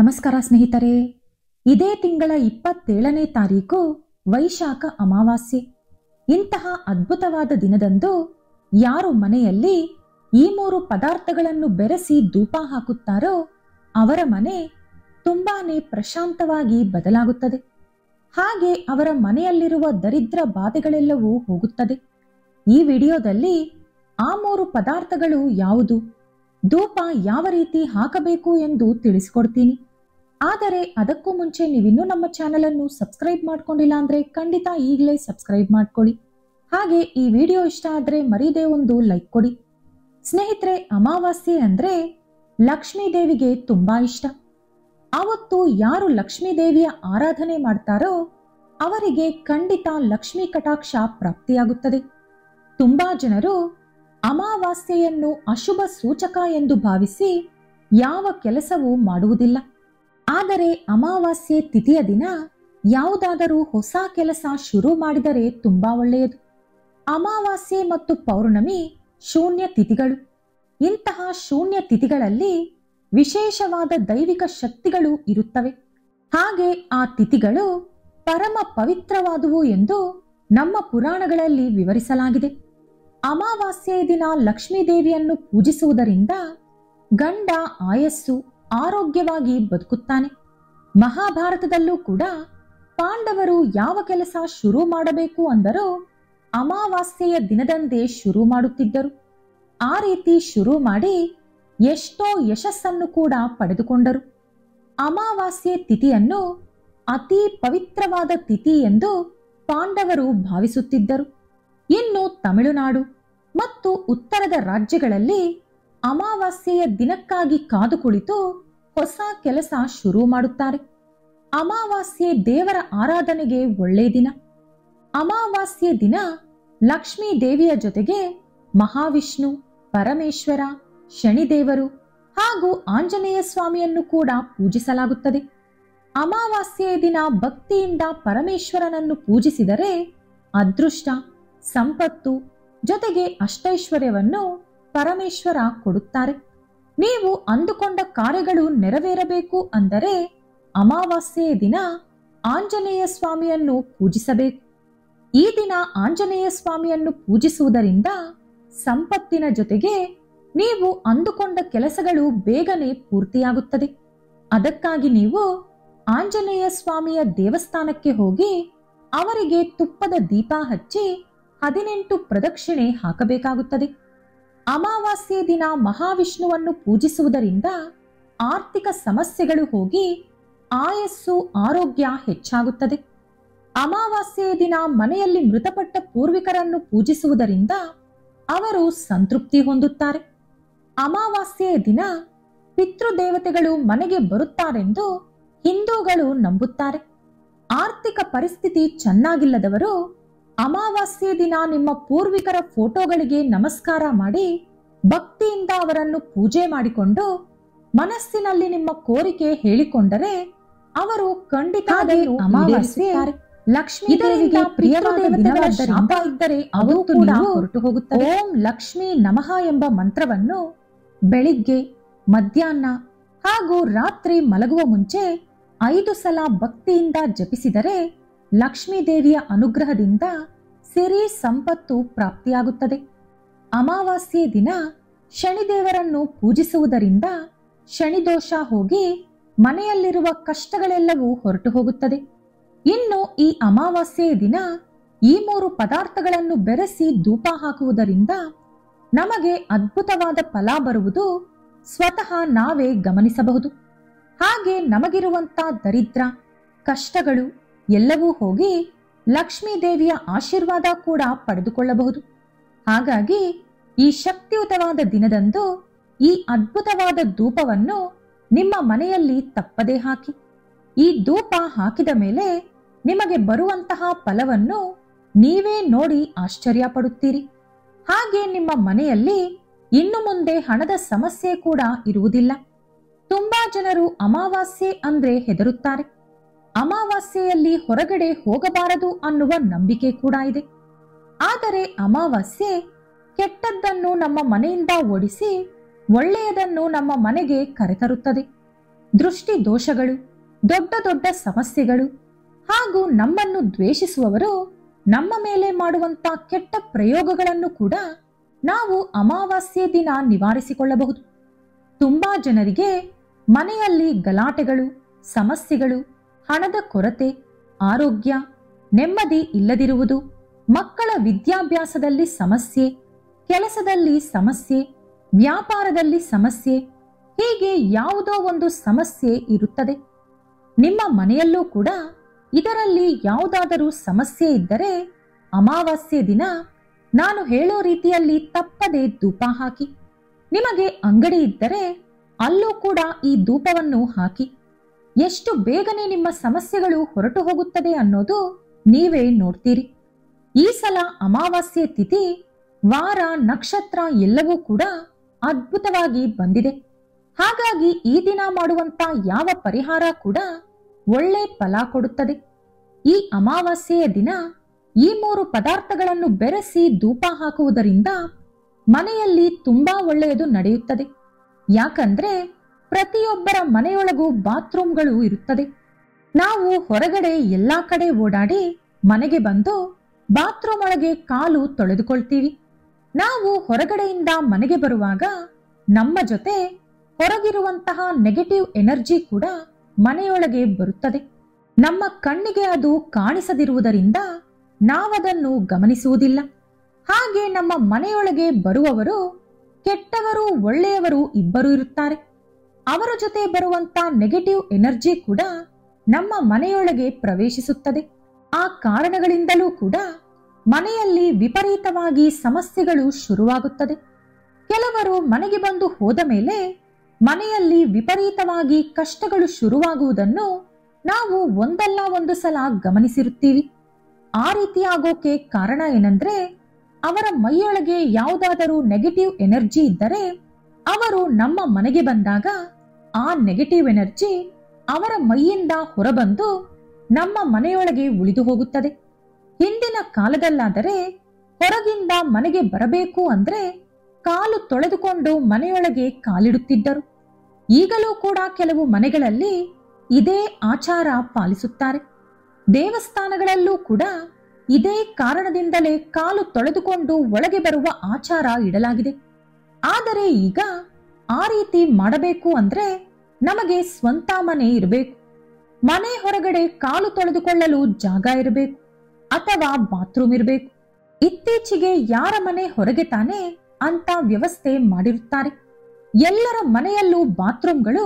ನಮಸ್ಕಾರ ಸ್ನೇಹಿತರೆ, ಇದೇ ತಿಂಗಳ 27ನೇ ತಾರೀಕು ವೈಶಾಖ ಅಮಾವಾಸ್ಯೆ. ಇಂತಹ ಅದ್ಭುತವಾದ ದಿನದಂದು ಯಾರು ಮನೆಯಲ್ಲಿ ಈ 3 ಪದಾರ್ಥಗಳನ್ನು ಬೆರೆಸಿ ಧೂಪ ಹಾಕುತ್ತಾರೋ ಅವರ ಮನೆ ತುಂಬಾನೇ ಪ್ರಶಾಂತವಾಗಿ ಬದಲಾಗುತ್ತದೆ. ಹಾಗೆ ಅವರ ಮನೆಯಲ್ಲಿರುವ ದರಿದ್ರ ಬಾಧೆಗಳೆಲ್ಲವೂ ಹೋಗುತ್ತದೆ. ಈ ವಿಡಿಯೋದಲ್ಲಿ ಆ 3 ಪದಾರ್ಥಗಳು ಯಾವುದು, ಧೂಪ ಯಾವ ರೀತಿ ಹಾಕಬೇಕು ಎಂದು ತಿಳಿಸಿಕೊಡ್ತೀನಿ. ಆದರೆ ಅದಕ್ಕೂ ಮುಂಚೆ ನೀವಿನ್ನೂ ನಮ್ಮ ಚಾನೆಲ್ ಅನ್ನು ಸಬ್ಸ್ಕ್ರೈಬ್ ಮಾಡ್ಕೊಂಡಿಲ್ಲ ಅಂದ್ರೆ ಖಂಡಿತ ಈಗಲೇ ಸಬ್ಸ್ಕ್ರೈಬ್ ಮಾಡ್ಕೊಳ್ಳಿ. ಹಾಗೆ ಈ ವಿಡಿಯೋ ಇಷ್ಟ ಆದ್ರೆ ಮರೀದೇ ಒಂದು ಲೈಕ್ ಕೊಡಿ. ಸ್ನೇಹಿತರೆ, ಅಮಾವಾಸ್ಯೆ ಅಂದ್ರೆ ಲಕ್ಷ್ಮೀ ದೇವಿಗೆ ತುಂಬಾ ಇಷ್ಟ. ಅವತ್ತು ಯಾರು ಲಕ್ಷ್ಮೀ ದೇವಿಯ ಆರಾಧನೆ ಮಾಡ್ತಾರೋ ಅವರಿಗೆ ಖಂಡಿತ ಲಕ್ಷ್ಮೀ ಕಟಾಕ್ಷ ಪ್ರಾಪ್ತಿಯಾಗುತ್ತದೆ. ತುಂಬಾ ಜನರು ಅಮಾವಾಸ್ಯೆಯನ್ನು ಅಶುಭ ಸೂಚಕ ಎಂದು ಭಾವಿಸಿ ಯಾವ ಕೆಲಸವೂ ಮಾಡುವುದಿಲ್ಲ. ಆದರೆ ಅಮಾವಾಸ್ಯೆ ತಿಥಿಯ ದಿನ ಯಾವುದಾದರೂ ಹೊಸ ಕೆಲಸ ಶುರು ಮಾಡಿದರೆ ತುಂಬಾ ಒಳ್ಳೆಯದು. ಅಮಾವಾಸ್ಯೆ ಮತ್ತು ಪೌರ್ಣಮಿ ಶೂನ್ಯ ತಿಥಿಗಳು. ಇಂತಹ ಶೂನ್ಯ ತಿಥಿಗಳಲ್ಲಿ ವಿಶೇಷವಾದ ದೈವಿಕ ಶಕ್ತಿಗಳು ಇರುತ್ತವೆ. ಹಾಗೆ ಆ ತಿಥಿಗಳು ಪರಮ ಪವಿತ್ರವಾದುವು ಎಂದು ನಮ್ಮ ಪುರಾಣಗಳಲ್ಲಿ ವಿವರಿಸಲಾಗಿದೆ. ಅಮಾವಾಸ್ಯೆಯ ದಿನ ಲಕ್ಷ್ಮೀ ದೇವಿಯನ್ನು ಪೂಜಿಸುವುದರಿಂದ ಗಂಡ ಆಯಸ್ಸು ಆರೋಗ್ಯವಾಗಿ ಬದುಕುತ್ತಾನೆ. ಮಹಾಭಾರತದಲ್ಲೂ ಕೂಡ ಪಾಂಡವರು ಯಾವ ಕೆಲಸ ಶುರು ಮಾಡಬೇಕು ಅಂದರೂ ಅಮಾವಾಸ್ಯೆಯ ದಿನದಂದೇ ಶುರು ಮಾಡುತ್ತಿದ್ದರು. ಆ ರೀತಿ ಶುರು ಮಾಡಿ ಎಷ್ಟೋ ಯಶಸ್ಸನ್ನು ಕೂಡ ಪಡೆದುಕೊಂಡರು. ಅಮಾವಾಸ್ಯೆ ತಿಥಿಯನ್ನು ಅತಿ ಪವಿತ್ರವಾದ ತಿಥಿ ಎಂದು ಪಾಂಡವರು ಭಾವಿಸುತ್ತಿದ್ದರು. ಇನ್ನು ತಮಿಳುನಾಡು ಮತ್ತು ಉತ್ತರದ ರಾಜ್ಯಗಳಲ್ಲಿ ಅಮಾವಾಸ್ಯೆಯ ದಿನಕ್ಕಾಗಿ ಕಾದು ಕುಳಿತು ಹೊಸ ಕೆಲಸ ಶುರು ಮಾಡುತ್ತಾರೆ. ಅಮಾವಾಸ್ಯೆ ದೇವರ ಆರಾಧನೆಗೆ ಒಳ್ಳೆಯ ದಿನ. ಅಮಾವಾಸ್ಯೆ ದಿನ ಲಕ್ಷ್ಮೀ ದೇವಿಯ ಜೊತೆಗೆ ಮಹಾವಿಷ್ಣು, ಪರಮೇಶ್ವರ, ಶನಿದೇವರು ಹಾಗೂ ಆಂಜನೇಯ ಸ್ವಾಮಿಯನ್ನು ಕೂಡ ಪೂಜಿಸಲಾಗುತ್ತದೆ. ಅಮಾವಾಸ್ಯೆಯ ದಿನ ಭಕ್ತಿಯಿಂದ ಪರಮೇಶ್ವರನನ್ನು ಪೂಜಿಸಿದರೆ ಅದೃಷ್ಟ, ಸಂಪತ್ತು ಜೊತೆಗೆ ಅಷ್ಟೈಶ್ವರ್ಯವನ್ನು ಪರಮೇಶ್ವರ ಕೊಡುತ್ತಾರೆ. ನೀವು ಅಂದುಕೊಂಡ ಕಾರ್ಯಗಳು ನೆರವೇರಬೇಕು ಅಂದರೆ ಅಮಾವಾಸ್ಯೆಯ ದಿನ ಆಂಜನೇಯ ಸ್ವಾಮಿಯನ್ನು ಪೂಜಿಸಬೇಕು. ಈ ದಿನ ಆಂಜನೇಯ ಸ್ವಾಮಿಯನ್ನು ಪೂಜಿಸುವುದರಿಂದ ಸಂಪತ್ತಿನ ಜೊತೆಗೆ ನೀವು ಅಂದುಕೊಂಡ ಕೆಲಸಗಳು ಬೇಗನೆ ಪೂರ್ತಿಯಾಗುತ್ತದೆ. ಅದಕ್ಕಾಗಿ ನೀವು ಆಂಜನೇಯ ಸ್ವಾಮಿಯ ದೇವಸ್ಥಾನಕ್ಕೆ ಹೋಗಿ ಅವರಿಗೆ ತುಪ್ಪದ ದೀಪ ಹಚ್ಚಿ 18 ಪ್ರದಕ್ಷಿಣೆ ಹಾಕಬೇಕಾಗುತ್ತದೆ. ಅಮಾವಾಸ್ಯೆ ದಿನ ಮಹಾವಿಷ್ಣುವನ್ನು ಪೂಜಿಸುವುದರಿಂದ ಆರ್ಥಿಕ ಸಮಸ್ಯೆಗಳು ಹೋಗಿ ಆಯಸ್ಸು ಆರೋಗ್ಯ ಹೆಚ್ಚಾಗುತ್ತದೆ. ಅಮಾವಾಸ್ಯೆಯ ದಿನ ಮನೆಯಲ್ಲಿ ಮೃತಪಟ್ಟ ಪೂರ್ವಿಕರನ್ನು ಪೂಜಿಸುವುದರಿಂದ ಅವರು ಸಂತೃಪ್ತಿ ಹೊಂದುತ್ತಾರೆ. ಅಮಾವಾಸ್ಯೆಯ ದಿನ ಪಿತೃದೇವತೆಗಳು ಮನೆಗೆ ಬರುತ್ತಾರೆಂದು ಹಿಂದೂಗಳು ನಂಬುತ್ತಾರೆ. ಆರ್ಥಿಕ ಪರಿಸ್ಥಿತಿ ಚೆನ್ನಾಗಿಲ್ಲದವರು ಅಮಾವಾಸ್ಯೆ ದಿನ ನಿಮ್ಮ ಪೂರ್ವಿಕರ ಫೋಟೋಗಳಿಗೆ ನಮಸ್ಕಾರ ಮಾಡಿ ಭಕ್ತಿಯಿಂದ ಅವರನ್ನು ಪೂಜೆ ಮಾಡಿಕೊಂಡು ಮನಸ್ಸಿನಲ್ಲಿ ನಿಮ್ಮ ಕೋರಿಕೆ ಹೇಳಿಕೊಂಡರೆ ಅವರು ಖಂಡಿತ ಅಮಾವಾಸ್ಯೆ ಲಕ್ಷ್ಮೀ ದೇವಿಗೆ ಪ್ರಿಯವಾದ ದಿನವಾದ್ದರಿಂದ ಇದ್ದರೆ ಅದು ಕೂಡ ಹೊರಟು ಹೋಗುತ್ತದೆ. ಓಂ ಲಕ್ಷ್ಮೀ ನಮಃ ಎಂಬ ಮಂತ್ರವನ್ನು ಬೆಳಿಗ್ಗೆ, ಮಧ್ಯಾಹ್ನ ಹಾಗೂ ರಾತ್ರಿ ಮಲಗುವ ಮುಂಚೆ 5 ಸಲ ಭಕ್ತಿಯಿಂದ ಜಪಿಸಿದರೆ ಲಕ್ಷ್ಮೀ ದೇವಿಯ ಅನುಗ್ರಹದಿಂದ ಸಿರಿ ಸಂಪತ್ತು ಪ್ರಾಪ್ತಿಯಾಗುತ್ತದೆ. ಅಮಾವಾಸ್ಯೆ ದಿನ ಶನಿದೇವರನ್ನು ಪೂಜಿಸುವುದರಿಂದ ಶನಿದೋಷ ಹೋಗಿ ಮನೆಯಲ್ಲಿರುವ ಕಷ್ಟಗಳೆಲ್ಲವೂ ಹೊರಟು ಹೋಗುತ್ತದೆ. ಇನ್ನು ಈ ಅಮಾವಾಸ್ಯೆಯ ದಿನ ಈ 3 ಪದಾರ್ಥಗಳನ್ನು ಬೆರೆಸಿ ಧೂಪ ಹಾಕುವುದರಿಂದ ನಮಗೆ ಅದ್ಭುತವಾದ ಫಲ ಬರುವುದು ಸ್ವತಃ ನಾವೇ ಗಮನಿಸಬಹುದು. ಹಾಗೆ ನಮಗಿರುವಂತ ದರಿದ್ರ, ಕಷ್ಟಗಳು ಎಲ್ಲವೂ ಹೋಗಿ ಲಕ್ಷ್ಮೀ ದೇವಿಯ ಆಶೀರ್ವಾದ ಕೂಡ ಪಡೆದುಕೊಳ್ಳಬಹುದು. ಹಾಗಾಗಿ ಈ ಶಕ್ತಿಯುತವಾದ ದಿನದಂದು ಈ ಅದ್ಭುತವಾದ ಧೂಪವನ್ನು ನಿಮ್ಮ ಮನೆಯಲ್ಲಿ ತಪ್ಪದೇ ಹಾಕಿ. ಈ ಧೂಪ ಹಾಕಿದ ಮೇಲೆ ನಿಮಗೆ ಬರುವಂತಹ ಫಲವನ್ನು ನೀವೇ ನೋಡಿ ಆಶ್ಚರ್ಯ ಪಡುತ್ತೀರಿ. ಹಾಗೆ ನಿಮ್ಮ ಮನೆಯಲ್ಲಿ ಇನ್ನು ಮುಂದೆ ಹಣದ ಸಮಸ್ಯೆ ಕೂಡ ಇರುವುದಿಲ್ಲ. ತುಂಬಾ ಜನರು ಅಮಾವಾಸ್ಯೆ ಅಂದ್ರೆ ಹೆದರುತ್ತಾರೆ. ಅಮಾವಾಸ್ಯೆಯಲ್ಲಿ ಹೊರಗಡೆ ಹೋಗಬಾರದು ಅನ್ನುವ ನಂಬಿಕೆ ಕೂಡ ಇದೆ. ಆದರೆ ಅಮಾವಾಸ್ಯೆ ಕೆಟ್ಟದ್ದನ್ನು ನಮ್ಮ ಮನೆಯಿಂದ ಓಡಿಸಿ ಒಳ್ಳೆಯದನ್ನು ನಮ್ಮ ಮನೆಗೆ ಕರೆತರುತ್ತದೆ. ದೃಷ್ಟಿ ದೋಷಗಳು, ದೊಡ್ಡ ದೊಡ್ಡ ಸಮಸ್ಯೆಗಳು ಹಾಗೂ ನಮ್ಮನ್ನು ದ್ವೇಷಿಸುವವರು ನಮ್ಮ ಮೇಲೆ ಮಾಡುವಂತ ಕೆಟ್ಟ ಪ್ರಯೋಗಗಳನ್ನು ಕೂಡ ನಾವು ಅಮಾವಾಸ್ಯೆ ದಿನ ನಿವಾರಿಸಿಕೊಳ್ಳಬಹುದು. ತುಂಬಾ ಜನರಿಗೆ ಮನೆಯಲ್ಲಿ ಗಲಾಟೆಗಳು, ಸಮಸ್ಯೆಗಳು, ಹಣದ ಕೊರತೆ, ಆರೋಗ್ಯ, ನೆಮ್ಮದಿ ಇಲ್ಲದಿರುವುದು, ಮಕ್ಕಳ ವಿದ್ಯಾಭ್ಯಾಸದಲ್ಲಿ ಸಮಸ್ಯೆ, ಕೆಲಸದಲ್ಲಿ ಸಮಸ್ಯೆ, ವ್ಯಾಪಾರದಲ್ಲಿ ಸಮಸ್ಯೆ, ಹೀಗೆ ಯಾವುದೋ ಒಂದು ಸಮಸ್ಯೆ ಇರುತ್ತದೆ. ನಿಮ್ಮ ಮನೆಯಲ್ಲೂ ಕೂಡ ಇದರಲ್ಲಿ ಯಾವುದಾದರೂ ಸಮಸ್ಯೆ ಇದ್ದರೆ ಅಮಾವಾಸ್ಯೆ ದಿನ ನಾನು ಹೇಳೋ ರೀತಿಯಲ್ಲಿ ತಪ್ಪದೆ ಧೂಪ ಹಾಕಿ. ನಿಮಗೆ ಅಂಗಡಿ ಇದ್ದರೆ ಅಲ್ಲೂ ಕೂಡ ಈ ಧೂಪವನ್ನು ಹಾಕಿ. ಎಷ್ಟು ಬೇಗನೆ ನಿಮ್ಮ ಸಮಸ್ಯೆಗಳು ಹೊರಟು ಹೋಗುತ್ತದೆ ಅನ್ನೋದು ನೀವೇ ನೋಡ್ತೀರಿ. ಈ ಸಲ ಅಮಾವಾಸ್ಯೆ ತಿಥಿ, ವಾರ, ನಕ್ಷತ್ರ ಎಲ್ಲವೂ ಕೂಡ ಅದ್ಭುತವಾಗಿ ಬಂದಿದೆ. ಹಾಗಾಗಿ ಈ ದಿನ ಮಾಡುವಂತ ಯಾವ ಪರಿಹಾರ ಕೂಡ ಒಳ್ಳೆ ಫಲ ಕೊಡುತ್ತದೆ. ಈ ಅಮಾವಾಸ್ಯೆಯ ದಿನ ಈ 3 ಪದಾರ್ಥಗಳನ್ನು ಬೆರೆಸಿ ಧೂಪ ಹಾಕುವುದರಿಂದ ಮನೆಯಲ್ಲಿ ತುಂಬಾ ಒಳ್ಳೆಯದು ನಡೆಯುತ್ತದೆ. ಯಾಕಂದ್ರೆ ಪ್ರತಿಯೊಬ್ಬರ ಮನೆಯೊಳಗೂ ಬಾತ್ರೂಮ್ಗಳು ಇರುತ್ತದೆ. ನಾವು ಹೊರಗಡೆ ಎಲ್ಲಾ ಕಡೆ ಓಡಾಡಿ ಮನೆಗೆ ಬಂದು ಬಾತ್ರೂಮ್ ಒಳಗೆ ಕಾಲು ತೊಳೆದುಕೊಳ್ತೀವಿ. ನಾವು ಹೊರಗಡೆಯಿಂದ ಮನೆಗೆ ಬರುವಾಗ ನಮ್ಮ ಜೊತೆ ಹೊರಗಿರುವಂತಹ ನೆಗೆಟಿವ್ ಎನರ್ಜಿ ಕೂಡ ಮನೆಯೊಳಗೆ ಬರುತ್ತದೆ. ನಮ್ಮ ಕಣ್ಣಿಗೆ ಅದು ಕಾಣಿಸದಿರುವುದರಿಂದ ನಾವದನ್ನು ಗಮನಿಸುವುದಿಲ್ಲ. ಹಾಗೆ ನಮ್ಮ ಮನೆಯೊಳಗೆ ಬರುವವರು ಕೆಟ್ಟವರು, ಒಳ್ಳೆಯವರು ಇಬ್ಬರು ಇರುತ್ತಾರೆ. ಅವರ ಜೊತೆ ಬರುವಂತ ನೆಗೆಟಿವ್ ಎನರ್ಜಿ ಕೂಡ ನಮ್ಮ ಮನೆಯೊಳಗೆ ಪ್ರವೇಶಿಸುತ್ತದೆ. ಆ ಕಾರಣಗಳಿಂದಲೂ ಕೂಡ ಮನೆಯಲ್ಲಿ ವಿಪರೀತವಾಗಿ ಸಮಸ್ಯೆಗಳು ಶುರುವಾಗುತ್ತದೆ. ಕೆಲವರು ಮನೆಗೆ ಬಂದು ಹೋದ ಮೇಲೆ ಮನೆಯಲ್ಲಿ ವಿಪರೀತವಾಗಿ ಕಷ್ಟಗಳು ಶುರುವಾಗುವುದನ್ನು ನಾವು ಒಂದಲ್ಲ ಒಂದು ಸಲ ಗಮನಿಸಿರುತ್ತೀವಿ. ಆ ರೀತಿ ಆಗೋಕೆ ಕಾರಣ ಏನಂದ್ರೆ, ಅವರ ಮೈಯೊಳಗೆ ಯಾವುದಾದರೂ ನೆಗೆಟಿವ್ ಎನರ್ಜಿ ಇದ್ದರೆ ಅವರು ನಮ್ಮ ಮನೆಗೆ ಬಂದಾಗ ಆ ನೆಗೆಟಿವ್ ಎನರ್ಜಿ ಅವರ ಮೈಯಿಂದ ಹೊರಬಂದು ನಮ್ಮ ಮನೆಯೊಳಗೆ ಉಳಿದು ಹೋಗುತ್ತದೆ. ಹಿಂದಿನ ಕಾಲದಲ್ಲಾದರೆ ಹೊರಗಿಂದ ಮನೆಗೆ ಬರಬೇಕು ಅಂದ್ರೆ ಕಾಲು ತೊಳೆದುಕೊಂಡು ಮನೆಯೊಳಗೆ ಕಾಲಿಡುತ್ತಿದ್ದರು. ಈಗಲೂ ಕೂಡ ಕೆಲವು ಮನೆಗಳಲ್ಲಿ ಇದೇ ಆಚಾರ ಪಾಲಿಸುತ್ತಾರೆ. ದೇವಸ್ಥಾನಗಳಲ್ಲೂ ಕೂಡ ಇದೇ ಕಾರಣದಿಂದಲೇ ಕಾಲು ತೊಳೆದುಕೊಂಡು ಒಳಗೆ ಬರುವ ಆಚಾರ ಇಡಲಾಗಿದೆ. ಆದರೆ ಈಗ ಆ ರೀತಿ ಮಾಡಬೇಕು ಅಂದ್ರೆ ನಮಗೆ ಸ್ವಂತ ಮನೆ ಇರಬೇಕು. ಮನೆ ಹೊರಗಡೆ ಕಾಲು ತೊಳೆದುಕೊಳ್ಳಲು ಜಾಗ ಇರಬೇಕು ಅಥವಾ ಬಾತ್ರೂಮ್ ಇರಬೇಕು. ಇತ್ತೀಚೆಗೆ ಯಾರ ಮನೆ ಹೊರಗೆ ತಾನೇ ಅಂತ ವ್ಯವಸ್ಥೆ ಮಾಡಿರುತ್ತಾರೆ. ಎಲ್ಲರ ಮನೆಯಲ್ಲೂ ಬಾತ್ರೂಮ್ಗಳು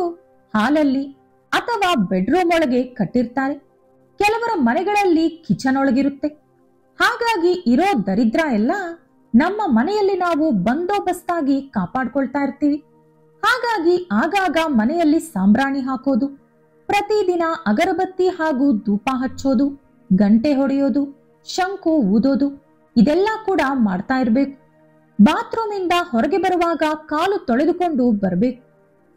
ಹಾಲಲ್ಲಿ ಅಥವಾ ಬೆಡ್ರೂಮ್ ಒಳಗೆ ಕಟ್ಟಿರ್ತಾರೆ. ಕೆಲವರ ಮನೆಗಳಲ್ಲಿ ಕಿಚನ್ ಒಳಗಿರುತ್ತೆ. ಹಾಗಾಗಿ ಇರೋ ದರಿದ್ರ ಎಲ್ಲ ನಮ್ಮ ಮನೆಯಲ್ಲಿ ನಾವು ಬಂದೋಬಸ್ತಾಗಿ ಕಾಪಾಡ್ಕೊಳ್ತಾ ಇರ್ತೀವಿ. ಹಾಗಾಗಿ ಆಗಾಗ ಮನೆಯಲ್ಲಿ ಸಾಂಬ್ರಾಣಿ ಹಾಕೋದು, ಪ್ರತಿದಿನ ಅಗರಬತ್ತಿ ಹಾಗೂ ಧೂಪ ಹಚ್ಚೋದು, ಗಂಟೆ ಹೊಡೆಯೋದು, ಶಂಕು ಊದೋದು ಇದೆಲ್ಲ ಕೂಡ ಮಾಡ್ತಾ ಇರಬೇಕು. ಬಾತ್ರೂಮ್ ಇಂದ ಹೊರಗೆ ಬರುವಾಗ ಕಾಲು ತೊಳೆದುಕೊಂಡು ಬರಬೇಕು.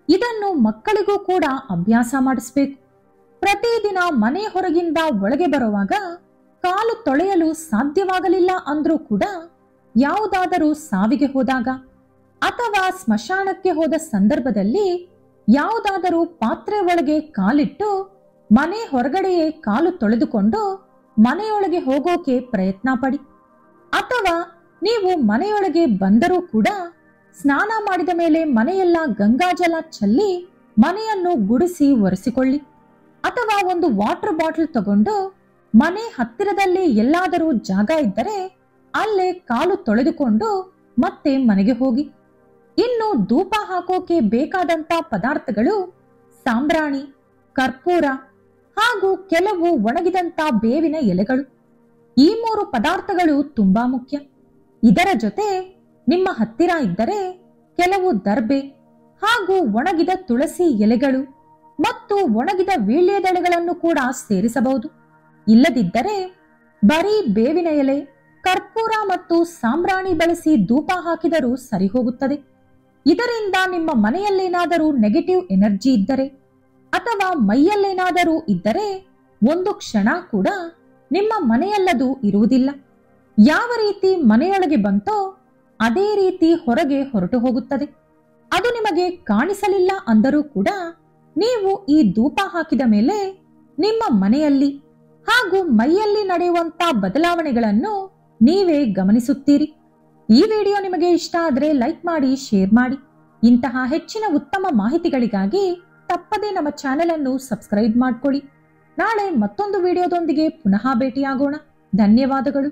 ಇದನ್ನು ಮಕ್ಕಳಿಗೂ ಕೂಡ ಅಭ್ಯಾಸ ಮಾಡಿಸ್ಬೇಕು. ಪ್ರತಿದಿನ ಮನೆ ಹೊರಗಿಂದ ಒಳಗೆ ಬರುವಾಗ ಕಾಲು ತೊಳೆಯಲು ಸಾಧ್ಯವಾಗಲಿಲ್ಲ ಅಂದ್ರೂ ಕೂಡ ಯಾವುದಾದರೂ ಸಾವಿಗೆ ಹೋದಾಗ ಅಥವಾ ಸ್ಮಶಾನಕ್ಕೆ ಹೋದ ಸಂದರ್ಭದಲ್ಲಿ ಯಾವುದಾದರೂ ಪಾತ್ರೆ ಒಳಗೆ ಕಾಲಿಟ್ಟು ಮನೆ ಹೊರಗಡೆಯೇ ಕಾಲು ತೊಳೆದುಕೊಂಡು ಮನೆಯೊಳಗೆ ಹೋಗೋಕೆ ಪ್ರಯತ್ನ ಪಡಿ. ಅಥವಾ ನೀವು ಮನೆಯೊಳಗೆ ಬಂದರೂ ಕೂಡ ಸ್ನಾನ ಮಾಡಿದ ಮೇಲೆ ಮನೆಯೆಲ್ಲ ಗಂಗಾಜಲ ಚೆಲ್ಲಿ ಮನೆಯನ್ನು ಗುಡಿಸಿ ಒರೆಸಿಕೊಳ್ಳಿ. ಅಥವಾ ಒಂದು ವಾಟರ್ ಬಾಟಲ್ ತಗೊಂಡು ಮನೆ ಹತ್ತಿರದಲ್ಲಿ ಎಲ್ಲಾದರೂ ಜಾಗ ಇದ್ದರೆ ಅಲ್ಲೇ ಕಾಲು ತೊಳೆದುಕೊಂಡು ಮತ್ತೆ ಮನೆಗೆ ಹೋಗಿ. ಇನ್ನು ಧೂಪ ಹಾಕೋಕೆ ಬೇಕಾದಂತ ಪದಾರ್ಥಗಳು ಸಾಂಬ್ರಾಣಿ, ಕರ್ಪೂರ ಹಾಗೂ ಕೆಲವು ಒಣಗಿದಂತ ಬೇವಿನ ಎಲೆಗಳು. ಈ 3 ಪದಾರ್ಥಗಳು ತುಂಬಾ ಮುಖ್ಯ. ಇದರ ಜೊತೆ ನಿಮ್ಮ ಹತ್ತಿರ ಇದ್ದರೆ ಕೆಲವು ದರ್ಬೆ ಹಾಗೂ ಒಣಗಿದ ತುಳಸಿ ಎಲೆಗಳು ಮತ್ತು ಒಣಗಿದ ವೀಳ್ಯದೆಲೆಗಳನ್ನು ಕೂಡ ಸೇರಿಸಬಹುದು. ಇಲ್ಲದಿದ್ದರೆ ಬರೀ ಬೇವಿನ ಎಲೆ, ಕರ್ಪೂರ ಮತ್ತು ಸಾಂಬ್ರಾಣಿ ಬಳಸಿ ಧೂಪ ಹಾಕಿದರೂ ಸರಿ ಹೋಗುತ್ತದೆ. ಇದರಿಂದ ನಿಮ್ಮ ಮನೆಯಲ್ಲೇನಾದರೂ ನೆಗೆಟಿವ್ ಎನರ್ಜಿ ಇದ್ದರೆ ಅಥವಾ ಮೈಯಲ್ಲೇನಾದರೂ ಇದ್ದರೆ ಒಂದು ಕ್ಷಣ ಕೂಡ ನಿಮ್ಮ ಮನೆಯಲ್ಲದು ಇರುವುದಿಲ್ಲ. ಯಾವ ರೀತಿ ಮನೆಯೊಳಗೆ ಬಂತೋ ಅದೇ ರೀತಿ ಹೊರಗೆ ಹೊರಟು ಹೋಗುತ್ತದೆ. ಅದು ನಿಮಗೆ ಕಾಣಿಸಲಿಲ್ಲ ಅಂದರೂ ಕೂಡ ನೀವು ಈ ಧೂಪ ಹಾಕಿದ ಮೇಲೆ ನಿಮ್ಮ ಮನೆಯಲ್ಲಿ ಹಾಗೂ ಮೈಯಲ್ಲಿ ನಡೆಯುವಂತ ಬದಲಾವಣೆಗಳನ್ನು ನೀವೇ ಗಮನಿಸುತ್ತೀರಿ. ಈ ವಿಡಿಯೋ ನಿಮಗೆ ಇಷ್ಟ ಆದರೆ ಲೈಕ್ ಮಾಡಿ, ಶೇರ್ ಮಾಡಿ. ಇಂತಹ ಹೆಚ್ಚಿನ ಉತ್ತಮ ಮಾಹಿತಿಗಳಿಗಾಗಿ ತಪ್ಪದೇ ನಮ್ಮ ಚಾನೆಲ್ ಅನ್ನು ಸಬ್ಸ್ಕ್ರೈಬ್ ಮಾಡ್ಕೊಳ್ಳಿ. ನಾಳೆ ಮತ್ತೊಂದು ವಿಡಿಯೋದೊಂದಿಗೆ ಪುನಃ ಭೇಟಿಯಾಗೋಣ. ಧನ್ಯವಾದಗಳು.